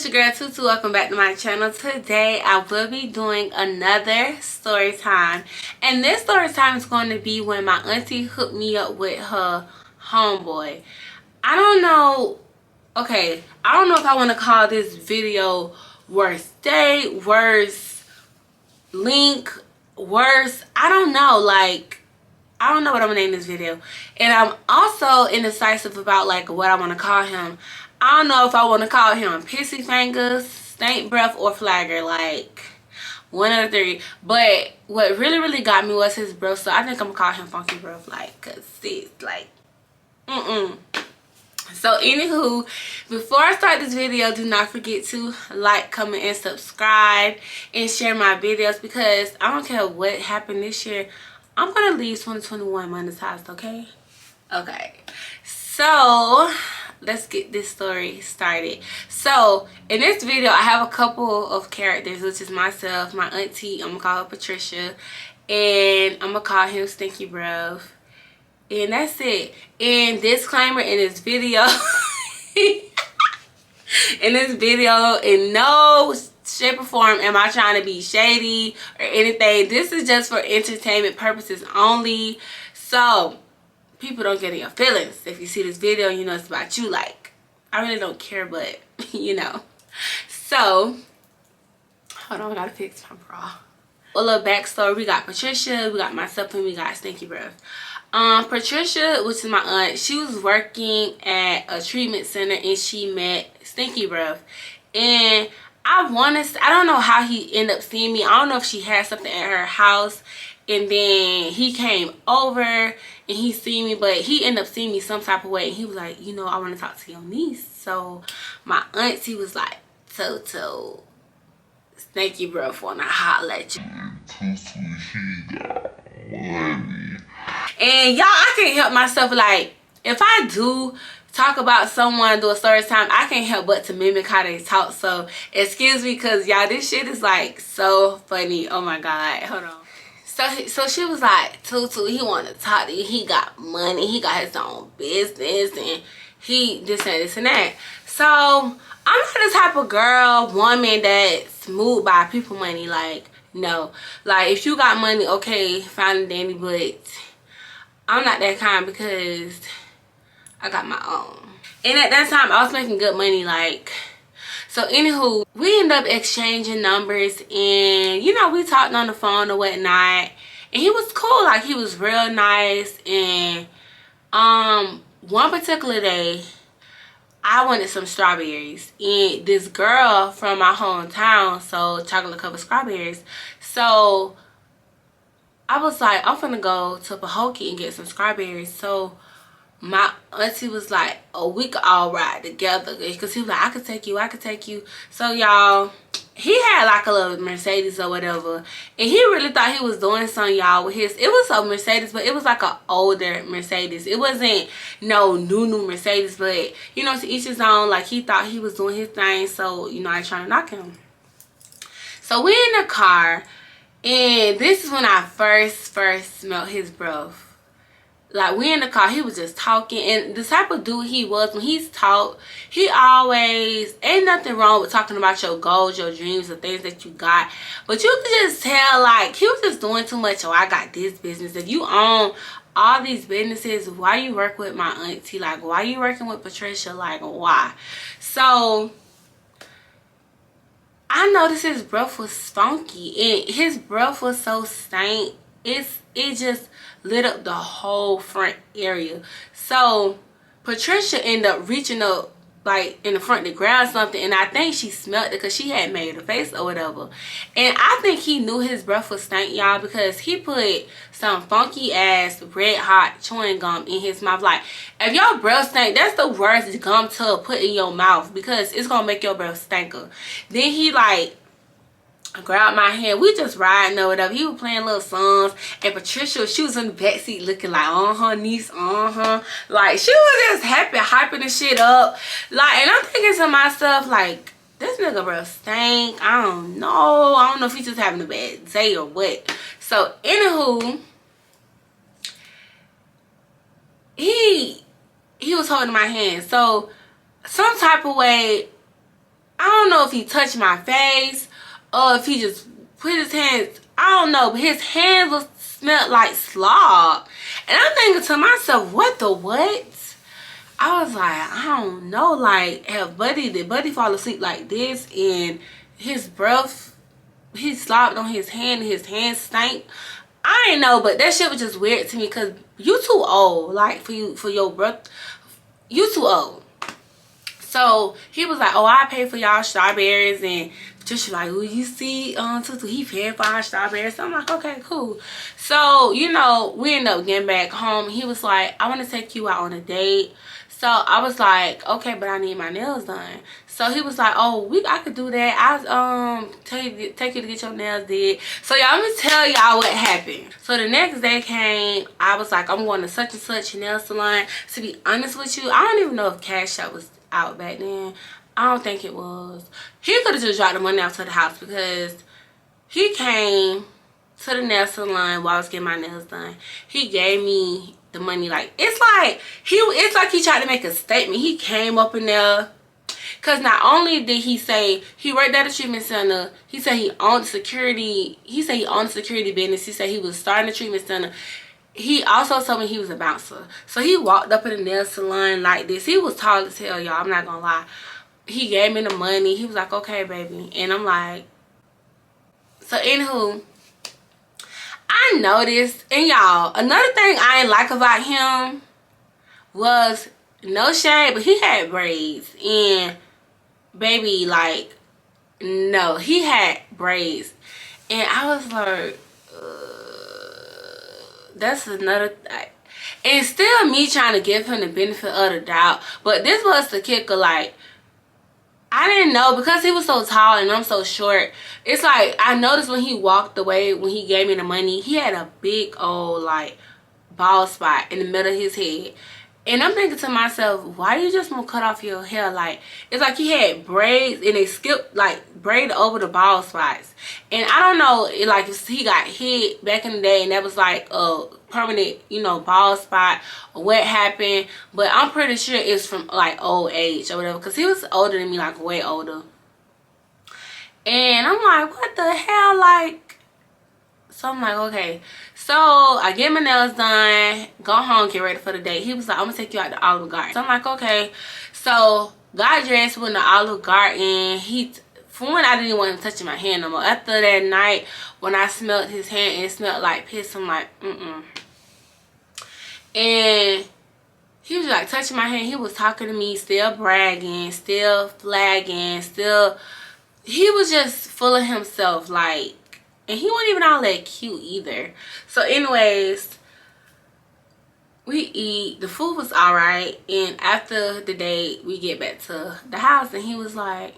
it's your girl Tutu. Welcome back to my channel. Today I will be doing another story time, and this story time is going to be when my auntie hooked me up with her homeboy. I don't know if I want to call this video worst date, worst link, worst, I don't know, like I don't know what I'm gonna name this video. And I'm also indecisive about like what I want to call him. I don't know if I want to call him Pissy Fingers, Stank Breath, or Flagger. Like one of the three. But what really got me was his breath. So I think I'm gonna call him Funky Breath. Like, cause it's like So anywho, before I start this video, do not forget to like, comment, and subscribe, and share my videos, because I don't care what happened this year, I'm gonna leave 2021 monetized. Okay, so let's get this story started. So in this video I have a couple of characters, which is myself, my auntie, I'm gonna call her Patricia, and I'm gonna call him Stinky Breath, and that's it. And disclaimer in this video in no shape or form am I trying to be shady or anything. This is just for entertainment purposes only, so people don't get in your feelings. If you see this video, you know it's about you. Like, I really don't care, but you know. So hold on, I gotta fix my bra. A little backstory: we got Patricia, we got myself, and we got Stinky Breath. Patricia, which is my aunt, she was working at a treatment center and she met Stinky Breath, and I don't know how he ended up seeing me. I don't know if she had something at her house and then he came over and he seen me, but he ended up seeing me some type of way, and he was like, you know, I want to talk to your niece. So my auntie was like, Toto, Stinky Breath wanna holler at you. And y'all, I can't help myself. Like, if I do talk about someone, do a story time, I can't help but to mimic how they talk. So excuse me, because y'all, this shit is like so funny. Oh my god, hold on. So she was like, Tutu, he want to talk to you, he got money, he got his own business, and he this and that. So I'm not the type of girl, woman that's moved by people money. Like, no. Like, if you got money, okay, fine and dandy, but I'm not that kind, because I got my own. And at that time I was making good money. Like, so anywho, we ended up exchanging numbers, and you know, we talked on the phone or whatnot, and he was cool. Like, he was real nice. And one particular day I wanted some strawberries, and this girl from my hometown sold chocolate covered strawberries. So I was like, I'm finna go to Pahokee and get some strawberries. So my auntie was like, oh, we could all ride together, because he was like, I could take you. So y'all, he had like a little Mercedes or whatever, and he really thought he was doing something, y'all, with his, it was a Mercedes, but it was like an older Mercedes. It wasn't no new Mercedes, but you know, to each his own. Like, he thought he was doing his thing, so you know, I ain't trying to knock him. So we in the car, and this is when I first smelled his breath. Like, we in the car, he was just talking, and the type of dude he was, when he's talk, he always, ain't nothing wrong with talking about your goals, your dreams, the things that you got, but you could just tell, like, he was just doing too much. Oh, I got this business. If you own all these businesses, why you work with my auntie? Like, why you working with Patricia? Like, why? So I noticed his breath was funky, and his breath was so stank. It just lit up the whole front area. So Patricia ended up reaching up like in the front to grab something, and I think she smelled it because she had made a face or whatever. And I think he knew his breath was stank, y'all, because he put some funky ass red hot chewing gum in his mouth. Like, if your breath stink, that's the worst gum to put in your mouth, because it's gonna make your breath stinker. Then he like grabbed my hand. We just riding or whatever. He was playing little songs, and Patricia, she was in the backseat looking like, niece, like, she was just happy, hyping the shit up. Like, and I'm thinking to myself, like, this nigga bro stank. I don't know if he's just having a bad day or what. So anywho, he was holding my hand. So some type of way, I don't know if he touched my face or if he just put his hands, I don't know, but his hands was smelled like slop. And I'm thinking to myself, what the what? I was like, I don't know, like, did Buddy fall asleep like this and his breath, he slopped on his hand and his hand stank? I ain't know, but that shit was just weird to me because you too old, like, for your breath, you too old. So he was like, oh, I pay for y'all strawberries, and Patricia like, oh, you see, Tutu, he paid for our strawberries. So I'm like, okay, cool. So, you know, we ended up getting back home. He was like, I want to take you out on a date. So I was like, okay, but I need my nails done. So he was like, oh, I could do that. I'll take you to get your nails did. So y'all, I'm gonna tell y'all what happened. So the next day came, I was like, I'm going to such and such nail salon. To be honest with you, I don't even know if Cash App was out back then. I don't think it was. He could have just dropped the money out to the house because he came to the nail salon while I was getting my nails done. He gave me the money. Like, it's like he tried to make a statement. He came up in there because not only did he say he worked at a treatment center, he said he owned security. He said he owned security business. He said he was starting a treatment center. He also told me he was a bouncer. So he walked up in the nail salon like this. He was tall as hell, y'all. I'm not gonna lie. He gave me the money. He was like, okay, baby. And I'm like, so anywho, I noticed, and y'all, another thing I ain't like about him was, no shade, but he had braids. And baby, like, no, he had braids. And I was like, that's another thing. And still me trying to give him the benefit of the doubt. But this was the kicker, like, I didn't know because he was so tall and I'm so short. It's like I noticed when he walked away, when he gave me the money, he had a big old like bald spot in the middle of his head. And I'm thinking to myself, why you just want to cut off your hair? Like, it's like he had braids and they skipped, like, braided over the bald spots. And I don't know, like, if he got hit back in the day and that was like a permanent, you know, bald spot or what happened. But I'm pretty sure it's from, like, old age or whatever. Because he was older than me, like, way older. And I'm like, what the hell? Like, so I'm like, okay. So I get my nails done, go home, get ready for the day. He was like, I'm gonna take you out to Olive Garden. So I'm like, okay. So got dressed, went to Olive Garden. For one, I didn't want him touching my hand no more. After that night, when I smelled his hand and it smelled like piss, I'm like, And he was like touching my hand. He was talking to me, still bragging, still flagging, still. He was just full of himself, like. And he wasn't even all that cute either. So anyways, we eat. The food was alright. And after the date, we get back to the house. And he was like,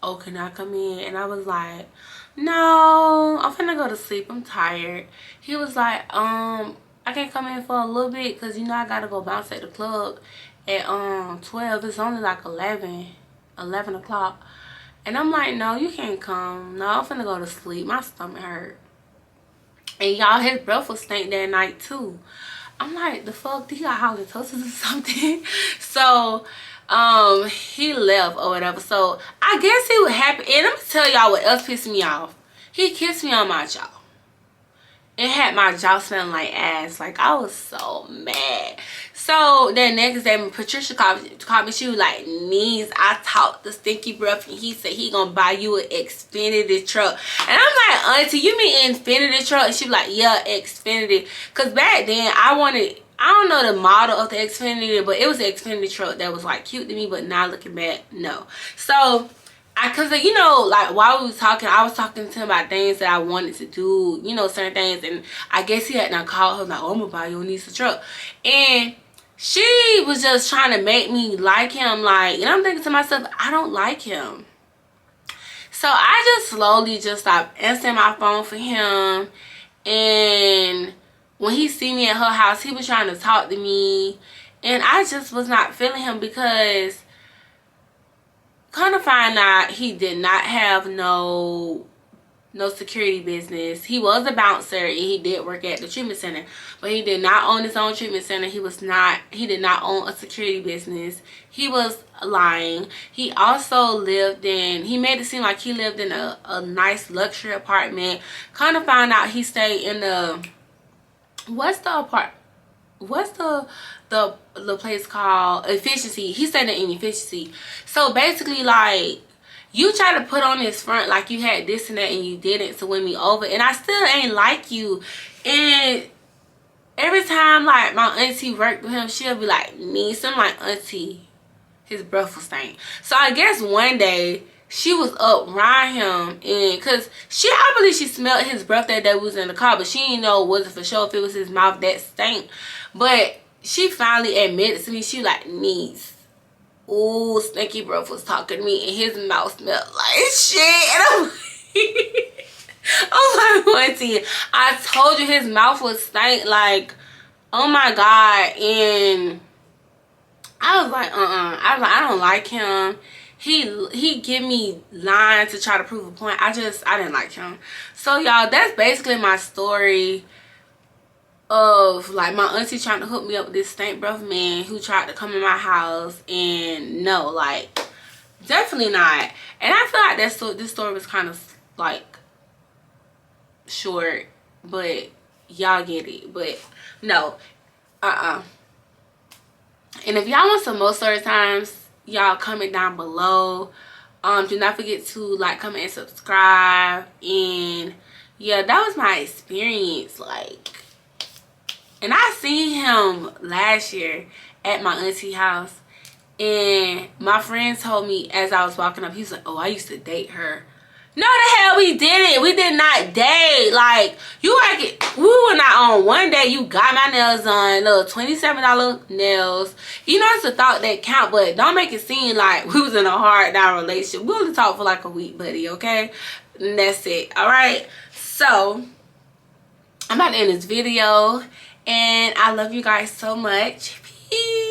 oh, can I come in? And I was like, no, I'm finna go to sleep. I'm tired. He was like, I can't come in for a little bit because, you know, I got to go bounce at the club at 12. It's only like 11 o'clock. And I'm like, no, you can't come. No, I'm finna go to sleep. My stomach hurt. And y'all, his breath was stank that night too. I'm like, the fuck? Did he got halitosis or something? So, he left or whatever. So, I guess he was happy. And I'm gonna tell y'all what else pissed me off. He kissed me on my jaw. It had my jaw smelling like ass. Like, I was so mad. So then next day when Patricia called me, she was like, niece, I talked to Stinky Breath and he said he gonna buy you an Xfinity truck. And I'm like, Auntie, you mean Infinity truck? And she was like, yeah, Xfinity. Cause back then I don't know the model of the Xfinity, but it was an Xfinity truck that was like cute to me, but now looking back, no. So cause you know, like while we was talking, I was talking to him about things that I wanted to do, you know, certain things, and I guess he had not called her like, oh, I'm gonna buy your niece a truck. And she was just trying to make me like him, like, and I'm thinking to myself, I don't like him. So I just slowly just stopped answering my phone for him. And when he see me at her house, he was trying to talk to me, and I just was not feeling him because kind of find out he did not have no no security business. He was a bouncer and he did work at the treatment center, but he did not own his own treatment center. He did not own a security business. He was lying. He also lived in, he made it seem like he lived in a nice luxury apartment. Kind of found out he stayed in the, what's the place called? Efficiency. He stayed in Efficiency. So basically, like, you try to put on this front like you had this and that and you didn't to win me over, and I still ain't like you. And every time like my auntie worked with him, she'll be like, niece, I'm like, auntie, his breath will stink. So I guess one day she was up around him, and cause I believe she smelled his breath that day we was in the car, but she didn't know was it for sure if it was his mouth that stank. But she finally admitted to me, she like, niece, ooh, Stinky breath was talking to me and his mouth smelled like shit. And I'm like, auntie, I told you his mouth was stank. Like, oh my God. And I was like, I was like, I don't like him. He give me lines to try to prove a point. I didn't like him. So y'all, that's basically my story of like my auntie trying to hook me up with this stank breath man who tried to come in my house, and no, like, definitely not. And I feel like this story was kind of like short, but y'all get it. But no, and if y'all want some more story times, y'all comment down below. Do not forget to like, comment, and subscribe. And yeah, that was my experience. Like, and I seen him last year at my auntie house, and my friend told me as I was walking up, he was like, oh, I used to date her. No, the hell we didn't. We did not date. Like, you like it. We were not on one day. You got my nails done, little $27 nails. You know, it's the thought that count, but don't make it seem like we was in a hard down relationship. We only talked for like a week, buddy, okay? And that's it, all right? So, I'm about to end this video. And I love you guys so much. Peace.